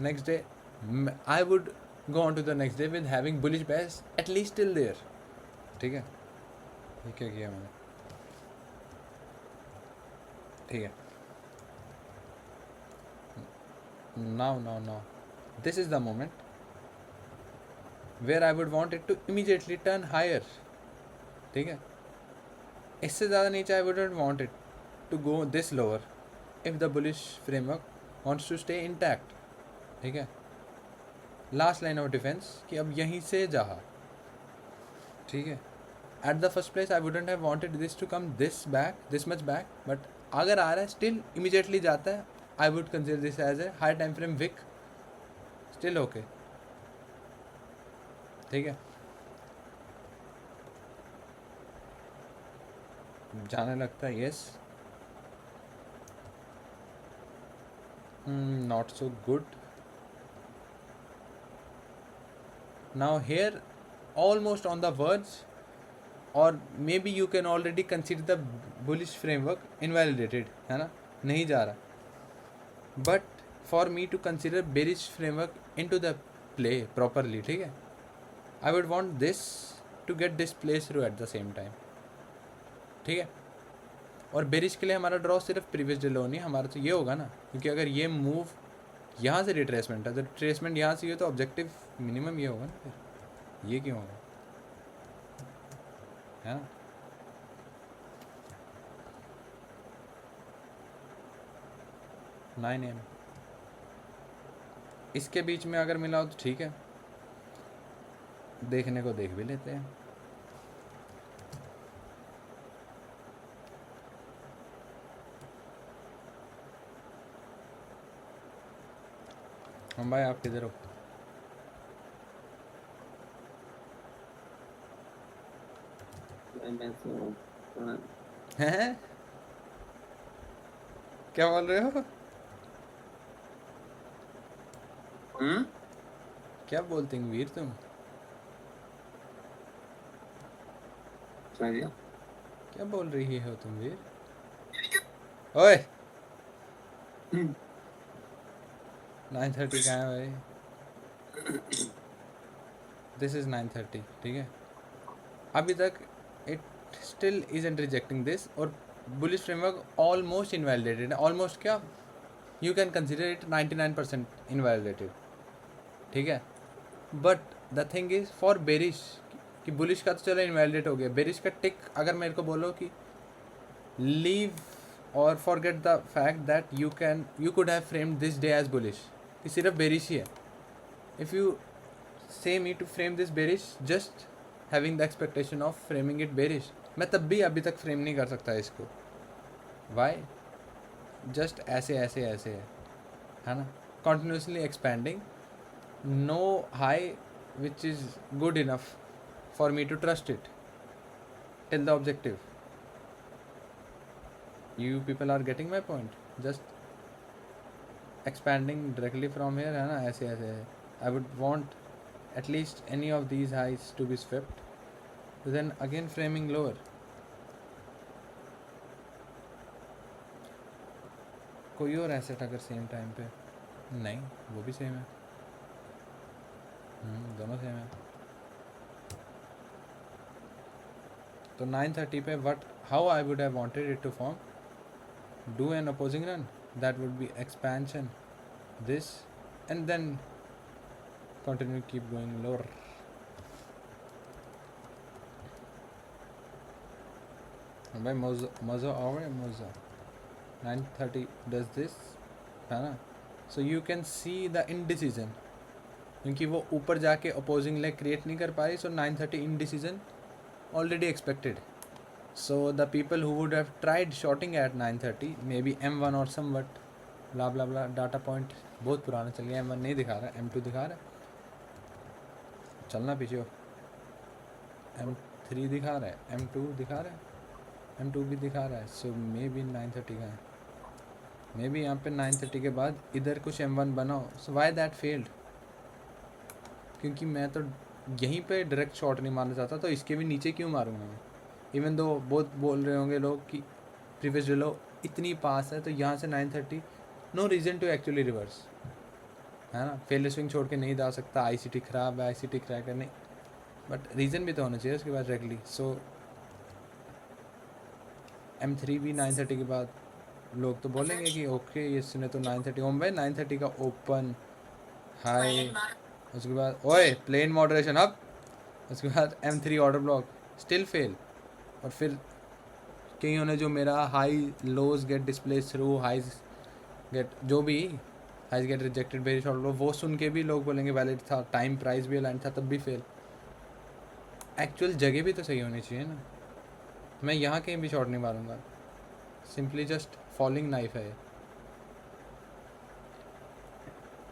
next day I would go on to the next day with having bullish bias at least till there, ठीक है। ये क्या किया मैंने, ठीक है। now this is the moment where I would want it to immediately turn higher, ठीक है। इससे ज़्यादा नीचे I wouldn't want it to go this lower if the bullish framework wants to stay intact, ठीक है। लास्ट लाइन ऑफ डिफेंस कि अब यहीं से जा, ठीक है। At the first place I wouldn't have wanted this to come this much back, but अगर आ रहा है स्टिल इमीडिएटली जाता है, I would consider this as a high time frame wick, still okay, ठीक है। जाने लगता है, yes, not so good. Now here almost on the verge, or maybe you can already consider the bullish framework invalidated, है ना, नहीं जा रहा। But for me to consider bearish framework into the play properly, ठीक है, I would want this to get displaced through at the same time, ठीक है। और बेरिश के लिए हमारा ड्रॉ सिर्फ प्रीवियस डे लो नहीं, हमारा तो ये होगा ना, क्योंकि अगर ये मूव यहाँ से रिट्रेसमेंट है तो रिट्रेसमेंट यहाँ से ये तो ऑब्जेक्टिव मिनिमम ये होगा ना, फिर ये क्यों होगा, है ना। AM इसके बीच में अगर मिला हो तो ठीक है, देखने को देख भी लेते हैं। हम भाई आप किधर हो? मैं तो हैं? क्या बोल रहे हो? हम्म क्या बोलते हैं वीर तुम? समझ गया। क्या बोल रही हो तुम वीर? ओए, हम्म, 9:30 कहाँ है भाई? दिस इज 9:30, ठीक है। अभी तक it still isn't rejecting this, और बुलिश फ्रेमवर्क ऑलमोस्ट इनवैलिडेटेड है। ऑलमोस्ट क्या, you can consider it 99% invalidated, ठीक है। But the thing is for bearish, कि बुलिश का तो चलो इनवैलिडेट हो गया, बेरिश का टिक अगर मेरे को बोलो कि लीव और forget the fact that you could have framed this day as bullish, कि सिर्फ बेरिश ही है। If you say me to frame this bearish, just having the expectation of framing it bearish, मैं तब भी अभी तक फ्रेम नहीं कर सकता इसको। why? just ऐसे ऐसे ऐसे है ना, continuously expanding, no high which is good enough for me to trust it till the objective. You people are getting my point? just expanding directly from here है ना, ऐसे ऐसे है। I would want at least any of these highs to be swept, then again framing lower. कोई और asset अगर same time पे, नहीं वो भी सेम है, दोनों सेम है। तो 9:30 पे what, how I would have wanted it to form, do an opposing run, that would be expansion this, and then continue keep going lower. भाई मज़ा आ रहा है, मज़ा। 9:30 डज दिस, है ना। So you can see the indecision, क्योंकि वो ऊपर जाके अपोजिंग लेग क्रिएट नहीं कर पा रही, सो 9:30 indecision already expected. So the people who would have tried shorting at 9:30, maybe M1 or somewhat blah blah blah data point बहुत पुराना चल गया, M1 नहीं दिखा रहा है, M2 दिखा रहा है, चलना पीछे हो। M3 दिखा रहा है, M2 दिखा रहा है, M2 भी दिखा रहा है, सो मे बी 9:30 का है, मे बी यहाँ पे 9:30 के बाद इधर कुछ M1 बनाओ। सो वाई दैट फेल्ड, क्योंकि मैं तो यहीं पे डायरेक्ट शॉट नहीं मारना चाहता, तो इसके भी नीचे क्यों मारूंगा मैं। इवन दो बहुत बोल रहे होंगे लोग कि प्रीवियस लो इतनी पास है, तो यहाँ से 9:30 no reason to actually reverse, है ना। फेल स्विंग छोड़ के नहीं जा सकता, आईसीटी ख़राब है, आईसीटी क्रैक है, नहीं, बट रीज़न भी तो होना चाहिए उसके बाद डायरेक्टली। सो M3 भी 9:30 के बाद लोग तो बोलेंगे कि ओके इसने तो 9:30 ओम भाई 9:30 का ओपन हाई, उसके बाद ओए प्लेन मॉडरेशन अप, उसके बाद M3 order block still fail, और फिर कईयों ने जो मेरा high lows get displace through highs get, जो भी highs get rejected very short low, वो सुन के भी लोग बोलेंगे वैलिड था, टाइम प्राइस भी अलाइन था, तब भी फेल। एक्चुअल जगह भी तो सही होनी चाहिए ना, मैं यहाँ कहीं भी शॉर्ट नहीं मारूंगा, सिंपली जस्ट फॉलिंग नाइफ है।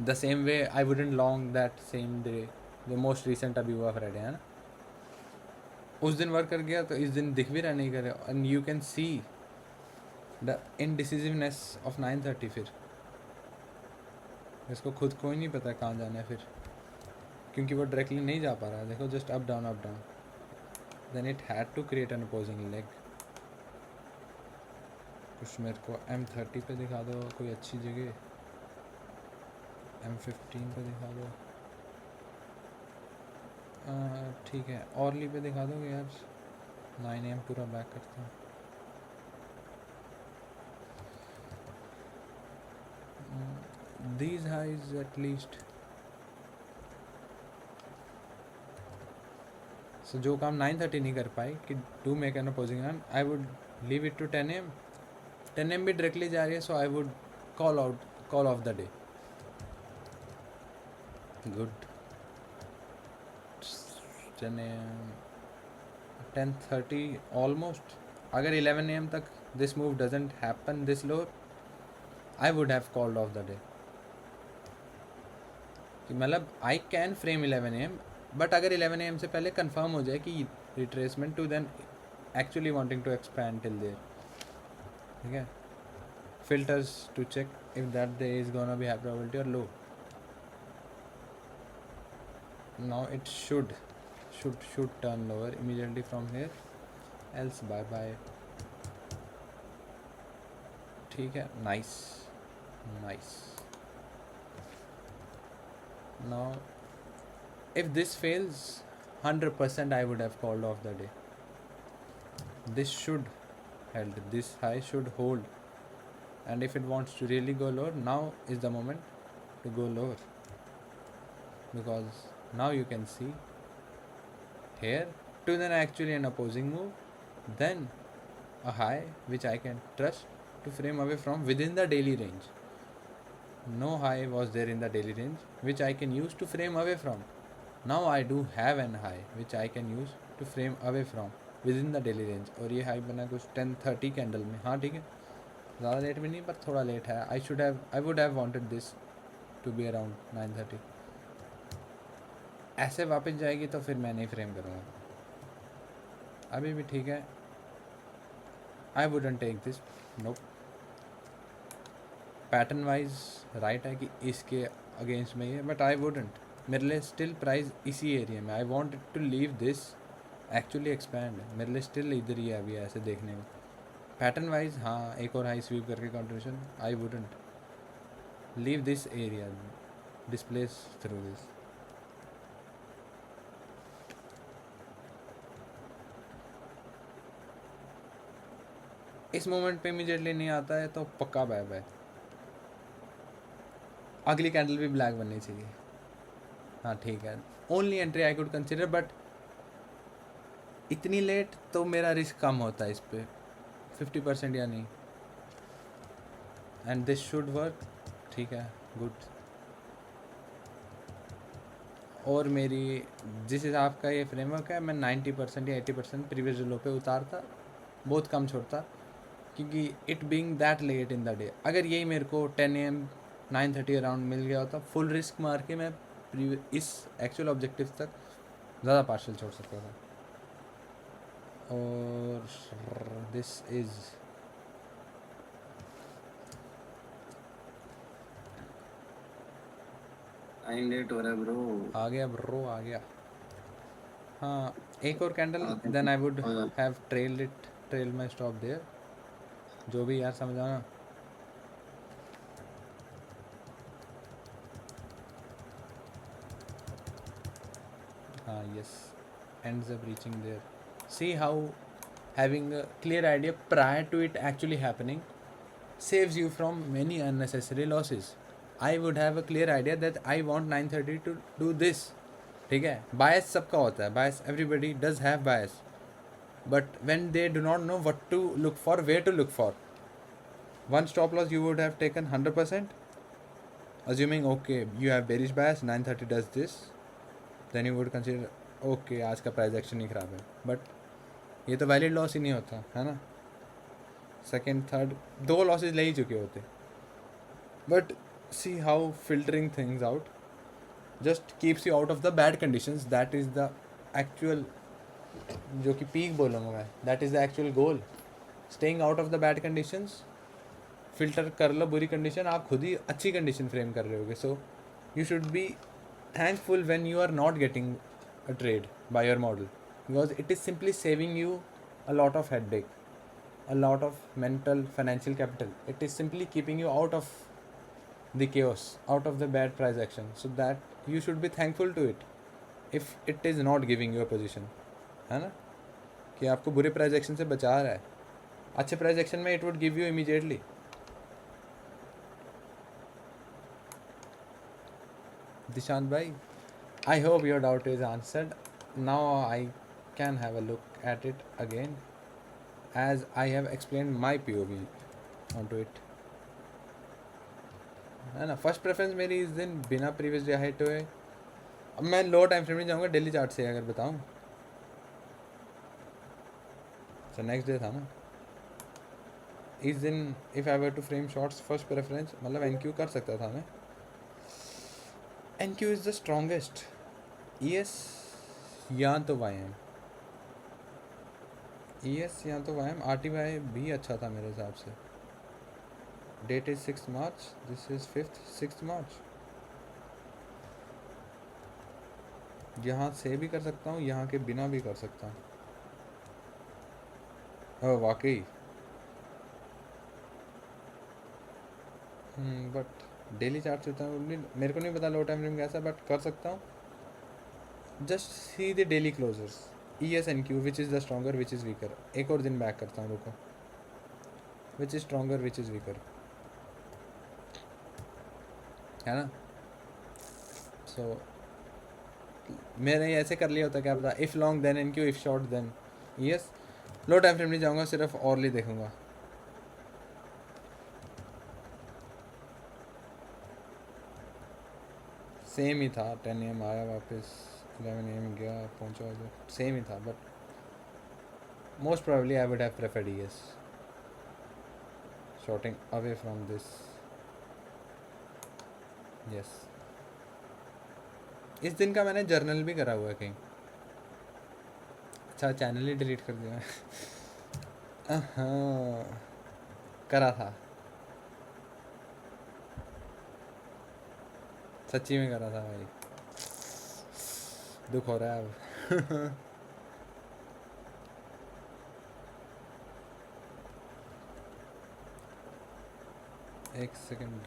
The same way I wouldn't long that same day, जो मोस्ट रिसेंट अभी हुआ फ्राइडे, है ना, उस दिन वर्क कर गया तो इस दिन दिख भी रहा नहीं करे, and you can see the indecisiveness of 9:30। फिर इसको खुद को ही नहीं पता कहाँ जाना है फिर, क्योंकि वो डायरेक्टली नहीं जा पा रहा है, देखो just up down, then it had to create an opposing leg. कुछ मेरे को M30 पे दिखा दो कोई अच्छी जगह, M15 पे दिखा दो, ठीक है ऑर्ली पे दिखा दोगे यार, 9 AM पूरा बैक करता हूँ। These highs at least, so जो काम 9:30 नहीं कर पाई कि do make an opposing run, I would leave it to 10 AM। 10 AM भी डायरेक्टली जा रही है, so I would call off the day. Good, 10 AM 10:30 almost, अगर 11 AM तक this move doesn't happen this low, I would have called off the day, कि मतलब I can frame 11 AM, but अगर 11 AM से पहले कंफर्म हो जाए कि retracement to then actually wanting to expand till there. Okay, filters to check if that day is gonna be high probability or low. Now it should turn lower immediately from here, else bye bye. ठीक है, nice. Now if this fails, 100% I would have called off the day. This should held, this high should hold, and if it wants to really go lower, now is the moment to go lower, because now you can see here to then actually an opposing move, then a high which I can trust to frame away from within the daily range. No high was there in the daily range which I can use to frame away from. Now I do have an high which I can use to frame away from within the daily range. और ये high बना कुछ 10:30 candle में. हाँ ठीक है, ज़्यादा late भी नहीं पर थोड़ा लेट है. I would have wanted this to be around 9:30. ऐसे वापस जाएगी तो फिर मैं नहीं फ्रेम करूँगा. अभी भी ठीक है. I wouldn't take this. Nope. Pattern wise right है कि इसके अगेंस्ट में ही है, बट आई वुडेंट. मेरे लिए स्टिल प्राइस इसी एरिया में. I want to leave this actually expand. मेरे लिए स्टिल इधर ही है अभी ऐसे देखने में. पैटर्न वाइज हाँ, एक और हाई स्वीप करके contribution. I wouldn't leave this area, displace through this. इस मोमेंट पे इमीडिएटली नहीं आता है तो पक्का बाय बाय. अगली कैंडल भी ब्लैक बननी चाहिए. हाँ ठीक है, only entry I could consider, but इतनी लेट तो मेरा रिस्क कम होता है इस पर 50% या नहीं. And this should work. ठीक है, गुड. और मेरी जिस हिसाब का ये फ्रेमवर्क है, मैं 90% या 80% प्रीवियस लो पे उतारता, बहुत कम छोड़ता, क्योंकि it being that late in the day. अगर यही मेरे को 10 AM 9:30 अराउंड मिल गया होता, फुल रिस्क मार के मैं इस एक्चुअल ऑब्जेक्टिव तक ज़्यादा पार्शल छोड़ सकता था. और दिस इज लेट हो रहा है ब्रो. आ गया ब्रो, आ गया. हाँ, एक और candle, then I would have trail my stop there. जो भी यार समझाना. Yes, ends up reaching there. See how having a clear idea prior to it actually happening saves you from many unnecessary losses. I would have a clear idea that I want 9:30 to do this. ठीक है, bias सबका होता है. Bias, everybody does have bias, but when they do not know what to look for, where to look for, one stop loss you would have taken 100%, assuming okay you have bearish bias, 9:30 does this, then you would consider okay आज का price action ही ख़राब है. But ये तो valid loss ही नहीं होता है ना. सेकंड थर्ड 2 लॉसेज ले ही चुके होते. But see how filtering things out just keeps you out of the bad conditions. That is the actual, जो कि पीक बोलूँगा मैं, that is the actual goal. Staying out of the bad conditions. Filter कर लो बुरी condition, आप खुद ही अच्छी condition frame कर रहे होगे. So you should be thankful when you are not getting a trade by your model, because it is simply saving you a lot of headache, a lot of mental financial capital. It is simply keeping you out of the chaos, out of the bad price action, so that you should be thankful to it if it is not giving you a position, है ना, कि आपको बुरे price action से बचा रहा है. अच्छे प्राइस एक्शन में it would give you immediately. Dishant bhai, I hope your doubt is answered. Now I can have a look at it again, as I have explained my POV onto it. है ना. First preference मेरी इस दिन बिना previous day height हुए. अब मैं लो time frame में जाऊँगा डेली चार्ट से अगर बताऊँ. तो नेक्स्ट डे था ना इस दिन. If I were to frame shorts first preference, मतलब NQ कर सकता था मैं. NQ is the strongest. ES या तो YM. ES या तो YM RTY भी अच्छा था मेरे हिसाब से. Date is 6th March. This is 5th 6th March. यहाँ से भी कर सकता हूँ, यहाँ के बिना भी कर सकता हूँ. वाकई. बट डेली चार्ज होता है. मेरे को नहीं पता लो टाइम फ्रेम कैसा, बट कर सकता हूँ. Just see the daily closures. ES and Q, which is the stronger which is weaker. एक और दिन बैक करता हूँ, रुको. Which is stronger which is weaker, है ना. सो मैंने ऐसे कर लिया होता, क्या पता. If long then N Q, if short then ES. Low time frame नहीं जाऊँगा, सिर्फ ऑरली देखूँगा. सेम ही था. 10 AM आया वापस, 11 AM गया, पहुँचा उधर. सेम ही था, but most probably I would have preferred ES. Shorting away from this. Yes. इस दिन का मैंने जर्नल भी करा हुआ है कहीं. अच्छा, चैनल ही डिलीट कर दिया. हाँ, करा था. सच्ची में करा था भाई. दुख हो रहा है अब. एक सेकंड.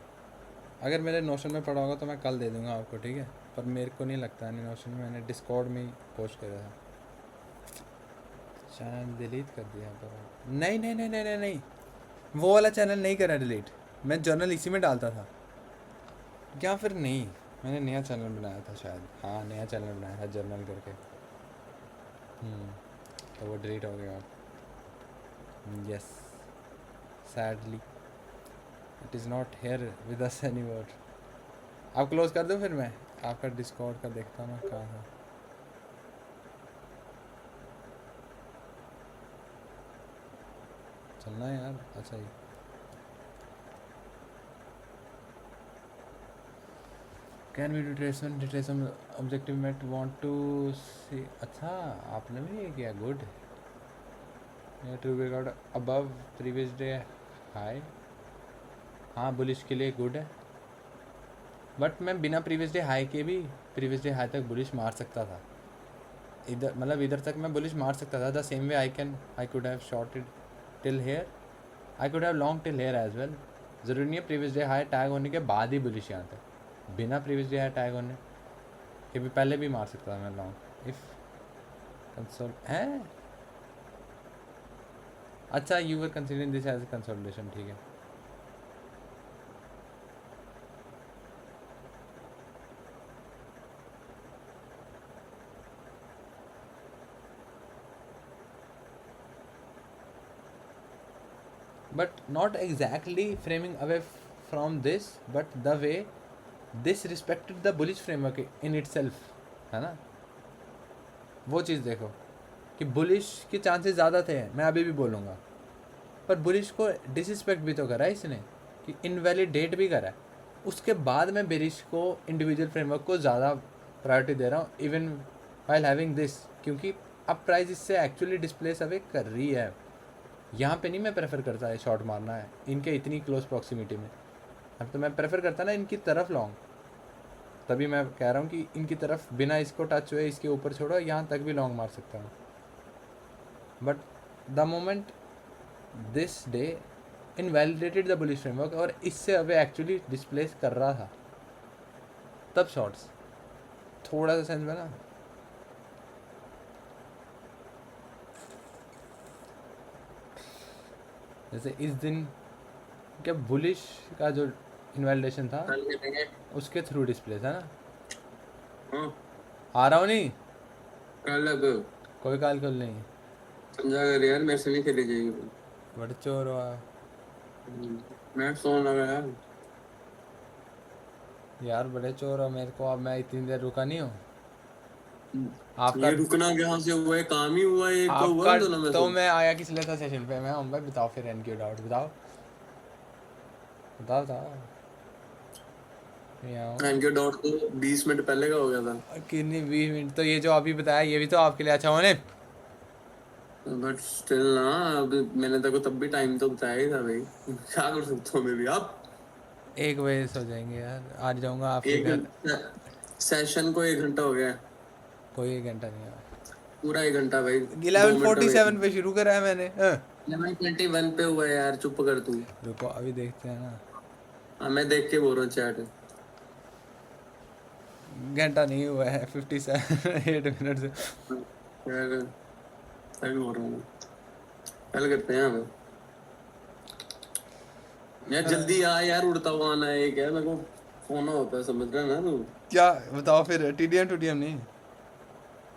अगर मेरे नोशन में पड़ा होगा तो मैं कल दे दूंगा आपको, ठीक है. पर मेरे को नहीं लगता है नोशन में. मैंने डिस्कॉर्ड में ही पोस्ट करा था. चैनल डिलीट कर दिया पर नहीं नहीं नहीं नहीं नहीं नहीं, वो वाला चैनल नहीं करा डिलीट. मैं जर्नल इसी में डालता था. या फिर नहीं, मैंने नया चैनल बनाया था शायद. हाँ, नया चैनल बनाया था जर्नल करके. तो वो डिलीट हो गया. Yes, sadly it is not here with us any more. आप क्लोज कर दो, फिर मैं आपका डिस्कॉर्ड का देखता हूँ मैं कहाँ था. चलना है यार. अच्छा ही. Can we retracement objective met want to see. अच्छा, आपने भी ये किया. Good. To record above previous day high. हाँ, बुलिश के लिए गुड है. बट मैं बिना प्रीवियस डे हाई के भी प्रीवियस डे हाई तक बुलिश मार सकता था. इधर मतलब इधर तक मैं बुलिश मार सकता था. The same way I could have shorted till here. I could have long till here as well. ज़रूरी नहीं है प्रीवियस डे हाई टैग होने के बाद ही बुलिश यहाँ तक. बिना प्रीवियस डे हाई टैग होने के भी पहले भी मार सकता था मैं लॉन्ग. इफ़ कंसोल है. अच्छा, you were considering this as consolidation. ठीक है. but not exactly framing away from this, but the way this respected the bullish framework in itself, है ना. वो चीज़ देखो कि बुलिश के चांसेस ज़्यादा थे, मैं अभी भी बोलूँगा. पर बुलिश को डिसरिस्पेक्ट भी तो करा है इसने, कि इनवैलिडेट भी करा है. उसके बाद मैं बेरिश को इंडिविजुअल फ्रेमवर्क को ज़्यादा प्रायोरिटी दे रहा हूँ, इवन वाइल हैविंग दिस. क्योंकि अब प्राइस इससे एक्चुअली डिस्प्लेस अवे कर रही है. यहाँ पे नहीं मैं प्रेफर करता है शॉट मारना है इनके इतनी क्लोज प्रॉक्सिमिटी में. अब तो मैं प्रेफर करता ना इनकी तरफ लॉन्ग. तभी मैं कह रहा हूँ कि इनकी तरफ बिना इसको टच हुए इसके ऊपर छोड़ो, यहाँ तक भी लॉन्ग मार सकता हूँ. But the moment this day invalidated the bullish framework और इससे अवे एक्चुअली डिस्प्लेस कर रहा था, तब शॉट्स थोड़ा सा सेंस में ना. जैसे इस दिन क्या बुलिश का जो इनवैलिडेशन था उसके थ्रू डिस्प्ले था ना. आ रहा हूँ नहीं कल. अब कोई काल कल नहीं. समझा कर यार, मेरे से नहीं खेली जाएगी. बड़े चोर हो मैं सोने लगा यार. यार, बड़े चोर हो. मेरे को अब मैं इतनी देर रुका नहीं हूँ. आपका ये रुकना कहाँ से हुआ है? काम ही हुआ है. एक तो हुआ आपका दोनों में तो से. मैं आया किस लिए था सेशन पे. मैं हूँ भाई. बताओ फिर एनक्यू डाउट. बताओ बताओ बताओ. इनके डॉट तो 20 मिनट पहले का हो गया था. कितनी 20 मिनट. तो ये जो अभी बताया ये भी तो आपके लिए अच्छा होने. बट स्टिल ना, अभी मैंने तेरे को तब भी टाइम तो बताया ही था भाई। क्या कर सकता हूँ मैं भी अब। 1 बजे सो जाएंगे यार, आज जाऊंगा आपके एक घर। घंटा सेशन को 1 घंटा हो गया है। कोई 1 घंटा नहीं है। पूरा 1 घंटा भाई। 2 मिनट में 11:47 पे शुरू करा है मैंने। 11:21 पे हुआ है यार, चुप कर तू। रुको अभी देखते हैं ना। हाँ मैं देख के बोल रहा हूँ चैट। घंटा नहीं हुआ है, 57 8 मिनट से। क्या क्या बोल रहा हूँ। कल करते हैं अब यार, जल्दी आ यार, उड़ता हुआ आना है एक है मेरे को। फोन होता है, समझ रहा है ना तू। क्या बताओ फिर, टीडीएम टूडीएम नहीं?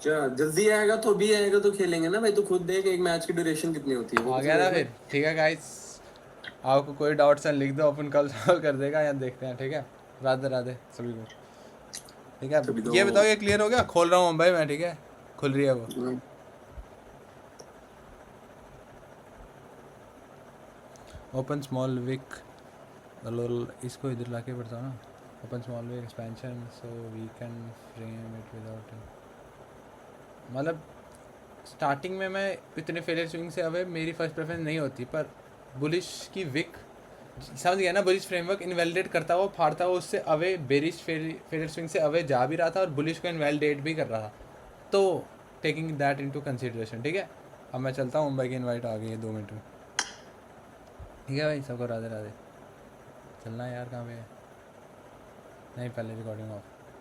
क्या जल्दी आएगा तो भी आएगा तो खेलेंगे ना भाई। तू खुद देख एक मैच की ड्यूरेशन कितनी होती है, वो आ भी तो गया ना देख ले। फिर, ठीक है गाइस। आपको कोई डाउट्स है लिख दो, अपन कल सॉल्व कर देगा, या देखते हैं, ठीक है। राधे राधे सभी को। ठीक है, तभी तो। ये बताओ ये क्लियर हो गया? खोल रहा हूँ मुंबई में, ठीक है। खुल रही है वो। ओपन स्मॉल विक लोल, इसको इधर लाके पढ़ता ना। Open small wick expansion so we can frame it without, मतलब स्टार्टिंग में मैं इतने फेलियर स्विंग से अवे मेरी फर्स्ट प्रेफरेंस नहीं होती, पर बुलिश की विक समझ गया ना, बुलिश फ्रेमवर्क इनवैलिडेट करता हुआ फाड़ता हुआ उससे अवे बेरिश फेलियर स्विंग से अवे जा भी रहा था और बुलिश को इनवैलिडेट भी कर रहा था। तो टेकिंग दैट इनटू कंसिडरेशन, ठीक है। अब मैं चलता हूँ, मुंबई की इनवाइट आ गई है 2 मिनट में। ठीक है भाई, सबको राधे राधे। चलना है यार, कहाँ पे है? नहीं, पहले रिकॉर्डिंग ऑफ।